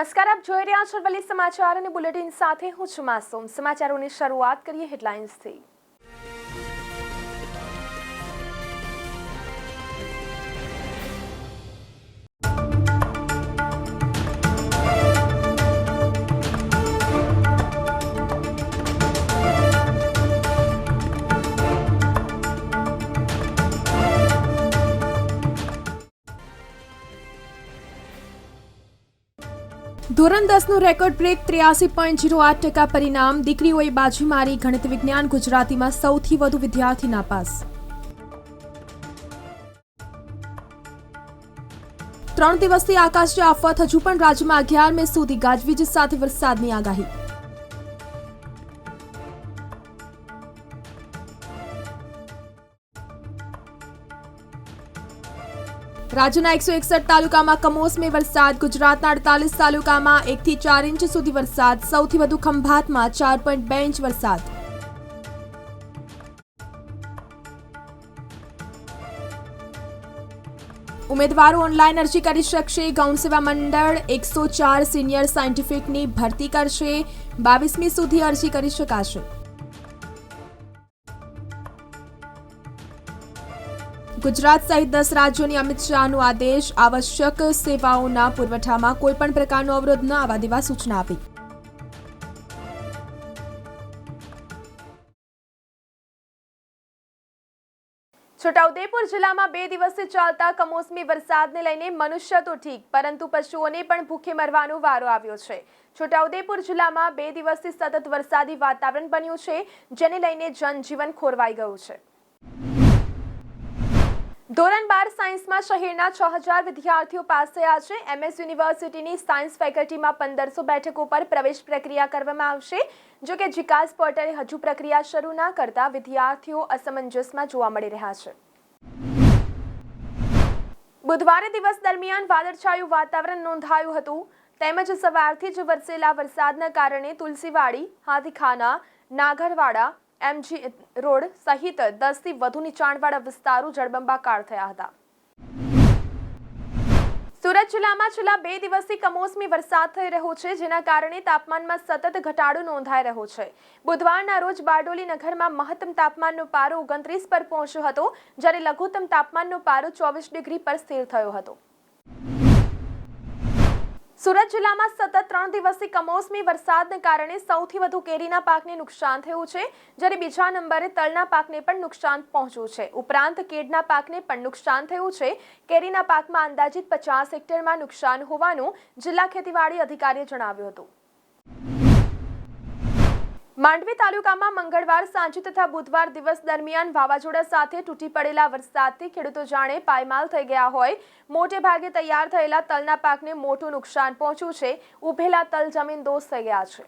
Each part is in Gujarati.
નમસ્કાર, આપ જોઈ રહ્યા છો અરવલ્લી સમાચાર અને બુલેટિન સાથે હું છું માસૂમ। સમાચારોની શરૂઆત કરીએ હેડલાઇન્સથી। ધોરણ 10નું રેકોર્ડ બ્રેક 83.08% પરિણામ। દીકરીઓએ બાજી મારી। ગણિત વિજ્ઞાન ગુજરાતીમાં સૌથી વધુ વિદ્યાર્થી નાપાસ। 3 દિવસથી આકાશી આફત, હજુ પણ રાજ્યમાં 11 મે સુધી ગાજવીજ સાથે વરસાદની આગાહી। રાજ્યના 161 તાલુકામાં કમોસમી વરસાદ। ગુજરાતના 48 તાલુકામાં 1 થી 4 ઇંચ સુધી વરસાદ। સૌથી વધુ ખંભાતમાં 4.2 ઇંચ વરસાદ। ઉમેદવારો ઓનલાઈન અરજી કરી શકશે। ગૌણ સેવા મંડળ 104 સિનિયર સાયન્ટિફિકની ભરતી કરશે। 22મી સુધી અરજી કરી શકાશે। ગુજરાત સહિત 10 રાજ્યોની અમિત શાહનો આદેશ। આવશ્યક સેવાઓના પુરવઠામાં કોઈપણ પ્રકારનો અવરોધ ન આવવા દેવા સૂચના આપી। છોટાઉદેપુર જિલ્લામાં 2 દિવસથી ચાલતા કમોસમી વરસાદને લઈને મનુષ્ય તો ઠીક, પરંતુ પશુઓને પણ ભૂખે મરવાનો વારો આવ્યો છે। છોટાઉદેપુર જિલ્લામાં 2 દિવસથી સતત વરસાદી વાતાવરણ બન્યું છે, જેને લઈને જનજીવન ખોરવાઈ ગયું છે। ધોરણ 12 સાયન્સમાં શહેરના 6000 વિદ્યાર્થીઓ પાસ થયા છે। MS યુનિવર્સિટીની સાયન્સ ફેકલ્ટીમાં 1500 બેઠકો પર પ્રવેશ પ્રક્રિયા કરવામાં આવશે। જો કે જીકાસ પોર્ટલે હજુ પ્રક્રિયા શરૂ ન કરતા વિદ્યાર્થીઓ અસમંજસમાં જોવા મળી રહ્યા છે। બુધવારે દિવસ દરમિયાન વાદળછાયું વાતાવરણ નોંધાયું હતું, તેમજ સવારથી જ વરસેલા વરસાદના કારણે તુલસીવાડી, હાથીખાના, નાગરવાડા, MG રોડ સહિત 10 થી વધુ નીચાણવાળા વિસ્તારો જળબંબાકાર થયા હતા। સુરત જિલ્લામાં છેલ્લા 2 દિવસથી કમોસમી વરસાદ થઈ રહ્યો છે, જેના કારણે તાપમાનમાં સતત ઘટાડો નોંધાઈ રહ્યો છે। બુધવારના રોજ બારડોલી નગરમાં મહત્તમ તાપમાનનો પારો 29 પર પહોંચ્યો હતો, જ્યારે લઘુત્તમ તાપમાનનો પારો 24 ડિગ્રી પર સ્થિર થયો હતો। સુરત જિલ્લામાં સતત 3 દિવસથી કમોસમી વરસાદને કારણે સૌથી વધુ કેરીના પાકને નુકસાન થયું છે, જ્યારે બીજા નંબરે તલના પાકને પણ નુકસાન પહોંચ્યું છે। ઉપરાંત કેડના પાકને પણ નુકસાન થયું છે। કેરીના પાકમાં અંદાજિત 50 હેક્ટરમાં નુકસાન હોવાનું જિલ્લા ખેતીવાડી અધિકારીએ જણાવ્યું હતું। માંડવી તાલુકામાં મંગળવાર સાંજે તથા બુધવાર દિવસ દરમિયાન વાવાઝોડા સાથે તૂટી પડેલા વરસાદથી ખેડૂતો જાણે પાયમાલ થઈ ગયા હોય। મોટે ભાગે તૈયાર થયેલા તલના પાકને મોટું નુકસાન પહોંચ્યું છે। ઉભેલા તલ જમીનદોસ્ત થઈ ગયા છે।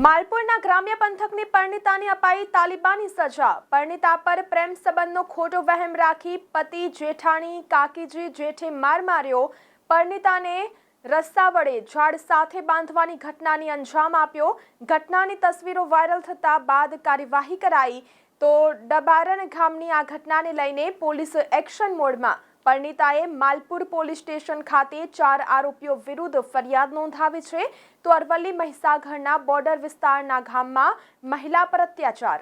માલપુરના ગ્રામ્ય પંથકની પરણિતાને અપાઈ તાલિબાની સજા। પરણિતા પર પ્રેમ સંબંધનો ખોટો વહેમ રાખી પતિ, જેઠાણી, કાકીજી જેઠે માર માર્યો। પરણિતાને રસ્તા વડે ઝાડ સાથે બાંધવાની ઘટનાને અંજામ આપ્યો। ઘટનાની તસવીરો વાયરલ થતા બાદ કાર્યવાહી કરાઈ તો ડબારન ગામની આ ઘટનાને લઈને પોલીસ એક્શન મોડમાં। પરણિતાએ માલપુર પોલીસ સ્ટેશન ખાતે 4 આરોપીઓ વિરુદ્ધ ફરિયાદ નોંધાવી છે। તો અરવલ્લી મહીસાગરના બોર્ડર વિસ્તારના ગામમાં મહિલા પર અત્યાચાર।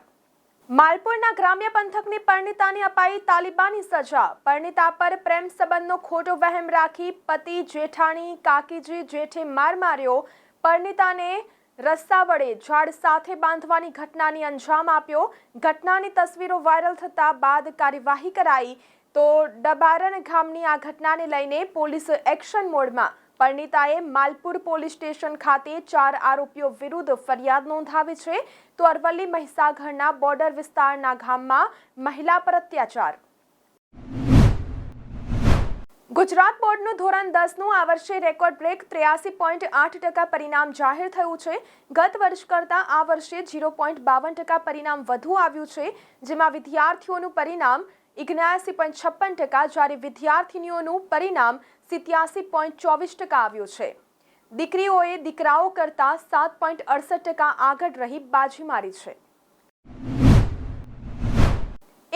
માલપુરના ગ્રામ્ય પંથકની પરણિતાને અપાઈ તાલિબાની સજા। પરણિતા પર પ્રેમ સંબંધનો ખોટો વહેમ રાખી પતિ, જેઠાણી, કાકીજી જેઠે માર માર્યો। પરણિતાને રસ્તા વડે ઝાડ સાથે બાંધવાની ઘટનાને અંજામ આપ્યો। ઘટનાની તસવીરો વાયરલ થતા બાદ કાર્યવાહી કરાઈ તો ડબારન ગામની આ ઘટનાને લઈને પોલીસ એક્શન મોડમાં। પરણિતાએ માલપુર પોલીસ સ્ટેશન ખાતે 4 આરોપીઓ વિરુદ્ધ ફરિયાદ નોંધાવી છે। તો અરવલ્લી મહીસાગરના બોર્ડર વિસ્તારના ગામમાં મહિલા પર અત્યાચાર। ગુજરાત બોર્ડનું ધોરણ 10નું આ વર્ષે રેકોર્ડ બ્રેક 83.8% પરિણામ જાહેર થયું છે। ગત વર્ષ કરતાં આ વર્ષે 0.52% પરિણામ વધુ આવ્યું છે, જેમાં વિદ્યાર્થીઓનું પરિણામ 79.56%, જ્યારે વિદ્યાર્થીનીઓનું પરિણામ 87.24% આવ્યું છે। દીકરીઓએ દીકરાઓ કરતાં 7.68% આગળ રહી બાજી મારી છે।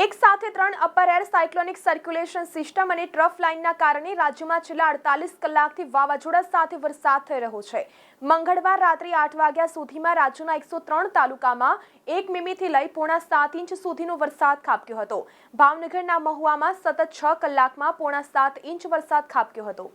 એક સાથે 3 upper air cyclonic circulation system અને ટ્રફ લાઇનના કારણે રાજ્યમાં છેલ્લા 48 કલાકથી વાવાઝોડા સાથે વરસાદ થઈ રહ્યો છે. મંગળવાર રાત્રે 8 વાગ્યા સુધીમાં રાજ્યના 103 તાલુકામાં 1 મીમીથી લઈ 6.5 ઇંચ સુધીનો વરસાદ ખાબક્યો હતો. ભાવનગરના મહુવામાં સતત 6 કલાકમાં 6.5 ઇંચ વરસાદ ખાબક્યો હતો.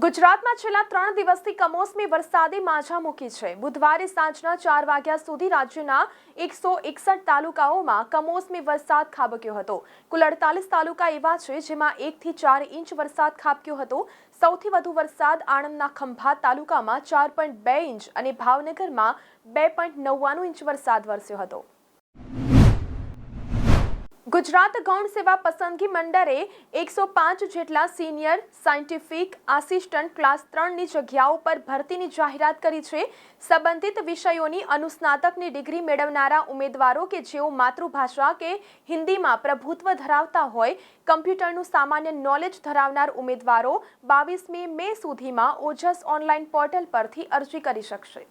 ગુજરાતમાં છેલ્લા 3 દિવસથી કમોસમી વરસાદે માઝા મૂકી છે. બુધવારે સાંજના 4 વાગ્યા સુધી રાજ્યના 161 તાલુકાઓમાં કમોસમી વરસાદ ખાબક્યો હતો. કુલ 48 તાલુકા એવા છે જેમાં 1 થી 4 ઇંચ વરસાદ ખાબક્યો હતો. સૌથી વધુ વરસાદ આણંદના ખંભાત તાલુકામાં 4.2 ઇંચ અને ભાવનગરમાં 2.99 ઇંચ વરસાદ વરસ્યો હતો. ગુજરાત ગૌણ સેવા પસંદગી મંડળે 105 જેટલા સિનિયર સાયન્ટિફિક આસિસ્ટન્ટ ક્લાસ 3ની જગ્યાઓ પર ભરતીની જાહેરાત કરી છે. સંબંધિત વિષયોની અનુસ્નાતકની ડિગ્રી મેળવનારા ઉમેદવારો કે જેઓ માતૃભાષા કે હિન્દીમાં પ્રભુત્વ ધરાવતા હોય, કમ્પ્યુટરનું સામાન્ય નોલેજ ધરાવનાર ઉમેદવારો 22મી મે સુધીમાં ઓજસ ઓનલાઈન પોર્ટલ પરથી અરજી કરી શકશે.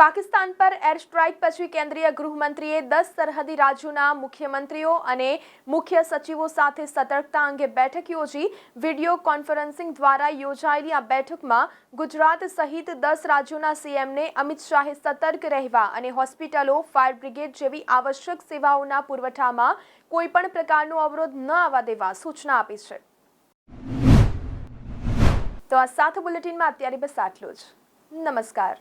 પાકિસ્તાન પર એર સ્ટ્રાઇક પછી કેન્દ્રીય ગૃહમંત્રીએ 10 સરહદી રાજ્યોના મુખ્યમંત્રીઓ અને મુખ્ય સચિવો સાથે સતર્કતા અંગે બેઠક યોજી. વિડીયો કોન્ફરન્સિંગ દ્વારા યોજાયેલી આ બેઠકમાં ગુજરાત સહિત 10 રાજ્યોના સીએમને અમિત શાહે સતર્ક રહેવા અને હોસ્પિટલો, ફાયર બ્રિગેડ જેવી આવશ્યક સેવાઓના પુરવઠામાં કોઈપણ પ્રકારનો અવરોધ ન આવવા દેવા સૂચના આપી છે. તો આ સાથે બુલેટિનમાં અત્યારે બસ આટલું જ. નમસ્કાર.